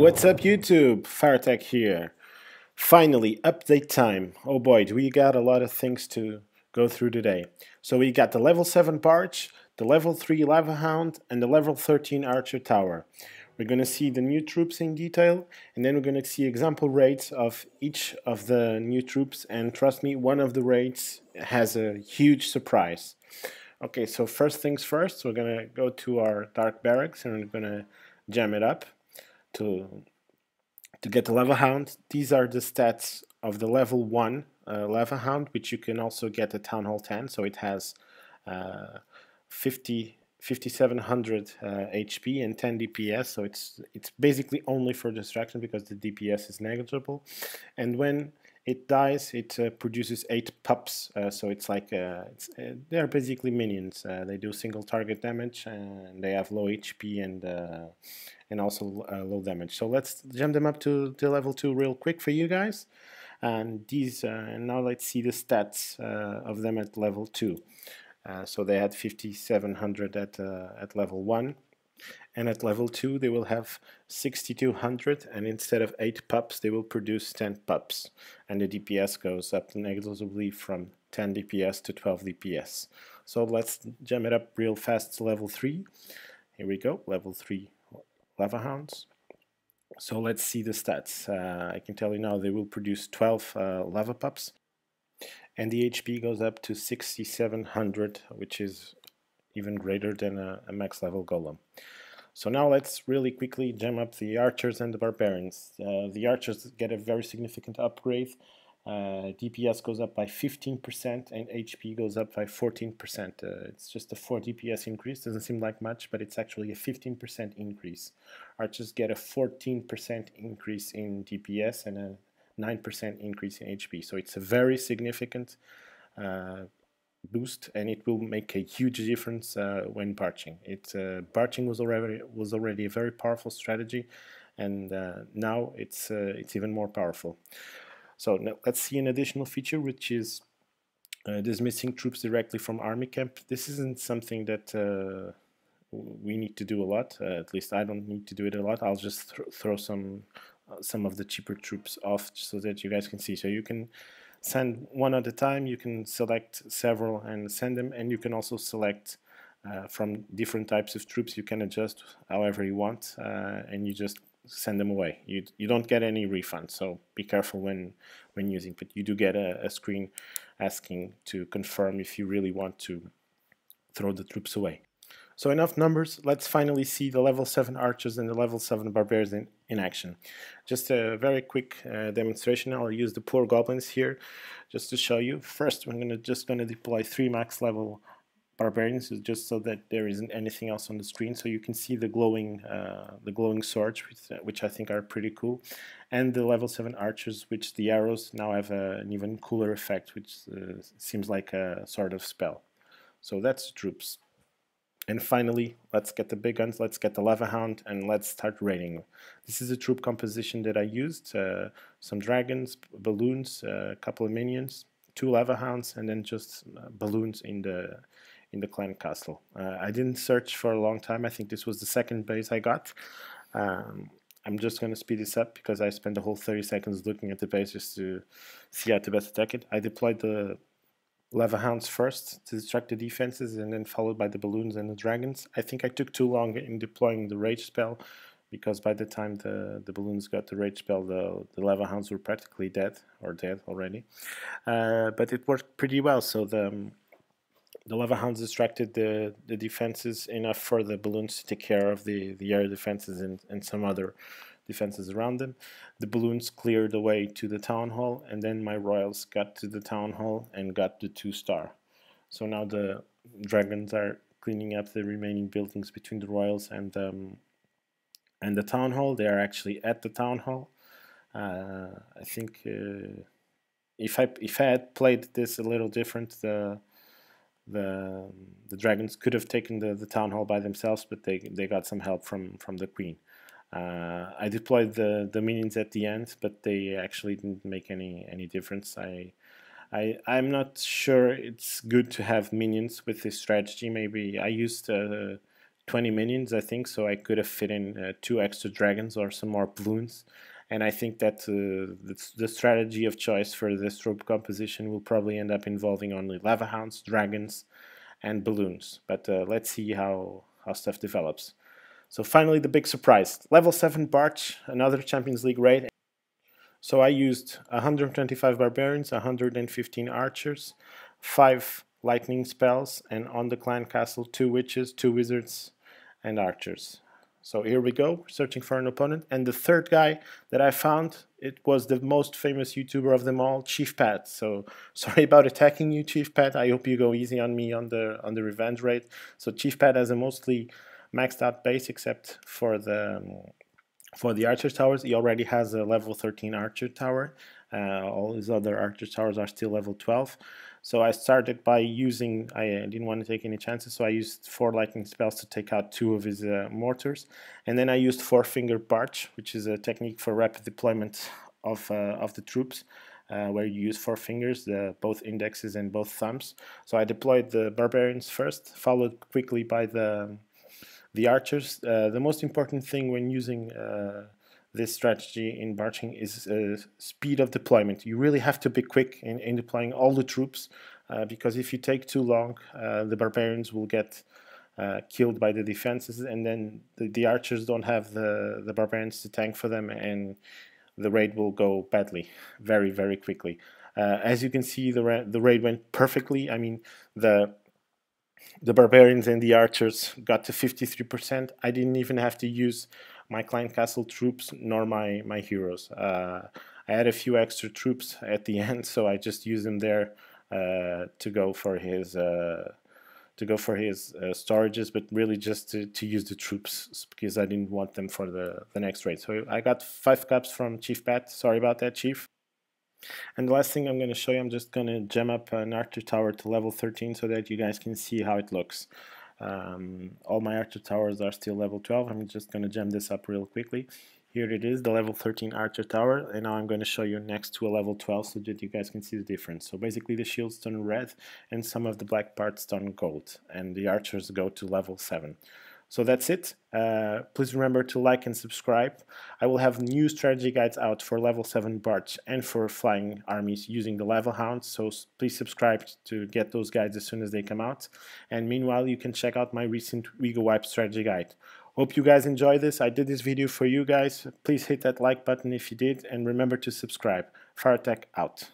What's up YouTube? pharotek here. Finally, update time. Oh boy, do we got a lot of things to go through today. So we got the level 7 Barch, the level 3 Lava Hound, and the level 13 Archer Tower. We're going to see the new troops in detail, and then we're going to see example raids of each of the new troops, and trust me, one of the raids has a huge surprise. Okay, so first things first, we're going to go to our Dark Barracks, and we're going to jam it up to get the Lava Hound. These are the stats of the level 1 Lava Hound, which you can also get at Town Hall 10. So it has 5700 HP and 10 DPS. So it's basically only for distraction because the DPS is negligible. And when it dies, it produces 8 pups. So it's like they're basically minions. They do single target damage and they have low HP and also low damage. So let's jump them up to level 2 real quick for you guys. And these now let's see the stats of them at level 2. So they had 5700 at level 1. And at level 2 they will have 6200, and instead of 8 pups they will produce 10 pups. And the DPS goes up negligibly from 10 DPS to 12 DPS. So let's jump it up real fast to level 3. Here we go, level 3 Lava Hounds. So let's see the stats. I can tell you now they will produce 12 lava pups, and the HP goes up to 6700, which is even greater than a max level golem. So now let's really quickly jam up the archers and the barbarians. The archers get a very significant upgrade. DPS goes up by 15% and HP goes up by 14%. It's just a 4 DPS increase. Doesn't seem like much, but it's actually a 15% increase. Archers get a 14% increase in DPS and a 9% increase in HP. So it's a very significant boost, and it will make a huge difference when barching. Barching was already a very powerful strategy, and now it's even more powerful. So now let's see an additional feature, which is dismissing troops directly from army camp. This isn't something that we need to do a lot. At least I don't need to do it a lot. I'll just throw some of the cheaper troops off so that you guys can see. So you can send one at a time, you can select several and send them, and you can also select from different types of troops. You can adjust however you want, and you just send them away. You don't get any refund, so be careful when using, but you do get a screen asking to confirm if you really want to throw the troops away. So enough numbers, let's finally see the level 7 archers and the level 7 barbarians in action. Just a very quick demonstration. I'll use the poor goblins here just to show you. First, we're just going to deploy 3 max level barbarians, just so that there isn't anything else on the screen, so you can see the glowing swords, which I think are pretty cool, and the level 7 archers, which the arrows now have an even cooler effect, which seems like a sort of spell. So that's the troops. And finally, let's get the big guns, let's get the Lava Hound, and let's start raiding. This is a troop composition that I used, some dragons, balloons, a couple of minions, 2 Lava Hounds, and then just balloons in the clan castle. I didn't search for a long time. I think this was the second base I got. I'm just going to speed this up because I spent the whole 30 seconds looking at the base just to see how to best attack it. I deployed the Lava Hounds first to distract the defenses, and then followed by the balloons and the dragons. I think I took too long in deploying the rage spell, because by the time the balloons got the rage spell, the Lava Hounds were practically dead already. But it worked pretty well, so the Lava Hounds distracted the defenses enough for the balloons to take care of the air defenses and some other defenses around them. The balloons cleared the way to the town hall, and then my royals got to the town hall and got the 2-star. So now the dragons are cleaning up the remaining buildings between the royals and the town hall. They are actually at the town hall. I think if I had played this a little different, the dragons could have taken the town hall by themselves, but they got some help from the queen. I deployed the minions at the end, but they actually didn't make any difference. I'm not sure it's good to have minions with this strategy. Maybe I used 20 minions, I think, so I could have fit in 2 extra dragons or some more balloons. And I think that the strategy of choice for this troop composition will probably end up involving only lava hounds, dragons, and balloons. But let's see how stuff develops. So finally, the big surprise. Level 7 Barch, another Champions League raid. So I used 125 Barbarians, 115 Archers, 5 Lightning spells, and on the clan castle 2 Witches, 2 Wizards, and Archers. So here we go, searching for an opponent. And the third guy that I found, it was the most famous YouTuber of them all, Chief Pat. So sorry about attacking you, Chief Pat. I hope you go easy on me on the revenge raid. So Chief Pat has a mostly maxed out base except for the archer towers. He already has a level 13 archer tower. All his other archer towers are still level 12. So I started by using, I didn't want to take any chances, so I used 4 lightning spells to take out 2 of his mortars. And then I used 4-finger Barch, which is a technique for rapid deployment of the troops, where you use 4 fingers, both indexes and both thumbs. So I deployed the Barbarians first, followed quickly by the archers. The most important thing when using this strategy in barching is speed of deployment. You really have to be quick in deploying all the troops, because if you take too long, the barbarians will get killed by the defenses, and then the archers don't have the barbarians to tank for them, and the raid will go badly very, very quickly. As you can see, the raid went perfectly. I mean, the barbarians and the archers got to 53%. I didn't even have to use my clan castle troops nor my heroes. I had a few extra troops at the end, so I just used them there to go for his storages, but really just to use the troops because I didn't want them for the next raid. So I got 5 caps from Chief Pat. Sorry about that, Chief. And the last thing I'm going to show you, I'm just going to gem up an archer tower to level 13 so that you guys can see how it looks. All my archer towers are still level 12. I'm just going to gem this up real quickly. Here it is, the level 13 archer tower, and now I'm going to show you next to a level 12 so that you guys can see the difference. So basically the shields turn red and some of the black parts turn gold, and the archers go to level 7. So that's it. Please remember to like and subscribe. I will have new strategy guides out for level 7 Barch and for flying armies using the level Hounds, so please subscribe to get those guides as soon as they come out. And meanwhile, you can check out my recent Wego Wipe strategy guide. Hope you guys enjoy this. I did this video for you guys. Please hit that like button if you did, and remember to subscribe. pharotek out.